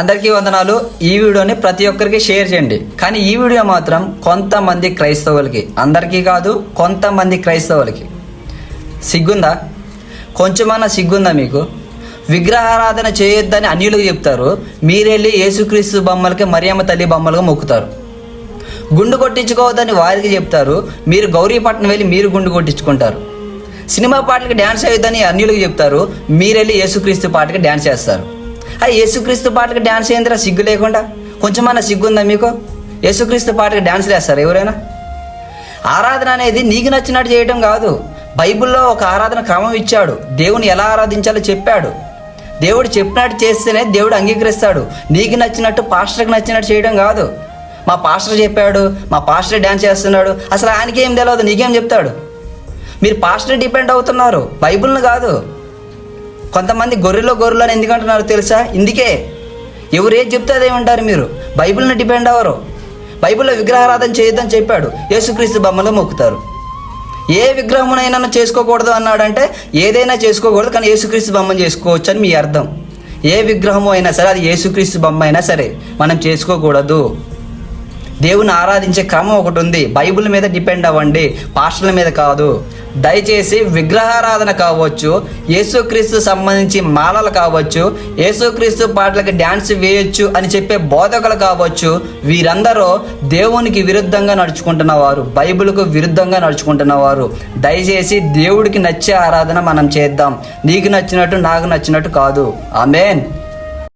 అందరికీ వందనాలు. ఈ వీడియోని ప్రతి ఒక్కరికి షేర్ చేయండి. కానీ ఈ వీడియో మాత్రం కొంతమంది క్రైస్తవులకి, అందరికీ కాదు, కొంతమంది క్రైస్తవులకి సిగ్గుందా? కొంచెమన్నా సిగ్గుందా మీకు? విగ్రహారాధన చేయొద్దని అన్యులకు చెప్తారు, మీరెళ్ళి యేసుక్రీస్తు బొమ్మలకి, మరియమ్మ తల్లి బొమ్మలుగా మొక్కుతారు. గుండు కొట్టించుకోవద్దని వారికి చెప్తారు, మీరు గౌరీపట్నం వెళ్ళి మీరు గుండు కొట్టించుకుంటారు. సినిమా పాటలకి డ్యాన్స్ చేయొద్దని అన్యులకు చెప్తారు, మీరెళ్ళి యేసుక్రీస్తు పాటకి డ్యాన్స్ చేస్తారు. యేసుక్రీస్తు పాటకి డ్యాన్స్ ఏందిరా సిగ్గు లేకుండా? కొంచెమన్నా సిగ్గుందా మీకు? యేసుక్రీస్తు పాటకి డ్యాన్స్ వేస్తారు ఎవరైనా? ఆరాధన అనేది నీకు నచ్చినట్టు చేయడం కాదు. బైబిల్లో ఒక ఆరాధన క్రమం ఇచ్చాడు, దేవుని ఎలా ఆరాధించాలో చెప్పాడు. దేవుడు చెప్పినట్టు చేస్తేనే దేవుడు అంగీకరిస్తాడు. నీకు నచ్చినట్టు, పాస్టర్కి నచ్చినట్టు చేయడం కాదు. మా పాస్టర్ చెప్పాడు, మా పాస్టర్ డ్యాన్స్ చేస్తున్నాడు, అసలు ఆయనకి ఏం తెలియదు, నీకేం చెప్తాడు? మీరు పాస్టర్ డిపెండ్ అవుతున్నారు, బైబిల్ని కాదు. కొంతమంది గొర్రెలు అని ఎందుకంటున్నారు తెలుసా? ఇందుకే ఎవరు ఏది చెప్తే అదేమంటారు మీరు. బైబిల్ని డిపెండ్ అవ్వరు. బైబిల్లో విగ్రహారాధన చేయొద్దని చెప్పాడు, యేసుక్రీస్తు బొమ్మలో మొక్కుతారు. ఏ విగ్రహమునైనా చేసుకోకూడదు అన్నాడంటే ఏదైనా చేసుకోకూడదు, కానీ యేసుక్రీస్తు బొమ్మను చేసుకోవచ్చు అని మీ అర్థం. ఏ విగ్రహము అయినా సరే, అది యేసుక్రీస్తు బొమ్మ అయినా సరే మనం చేసుకోకూడదు. దేవుని ఆరాధించే క్రమం ఒకటి ఉంది. బైబిల్ మీద డిపెండ్ అవ్వండి, పాస్టర్ల మీద కాదు. దయచేసి విగ్రహారాధన కావచ్చు, యేసుక్రీస్తు సంబంధించి మాలలు కావచ్చు, యేసుక్రీస్తు పాటలకి డ్యాన్స్ వేయొచ్చు అని చెప్పే బోధకులు కావచ్చు, వీరందరూ దేవునికి విరుద్ధంగా నడుచుకుంటున్నవారు, బైబిల్కు విరుద్ధంగా నడుచుకుంటున్నవారు. దయచేసి దేవుడికి నచ్చే ఆరాధన మనం చేద్దాం, నీకు నచ్చినట్టు నాకు నచ్చినట్టు కాదు. ఆమేన్.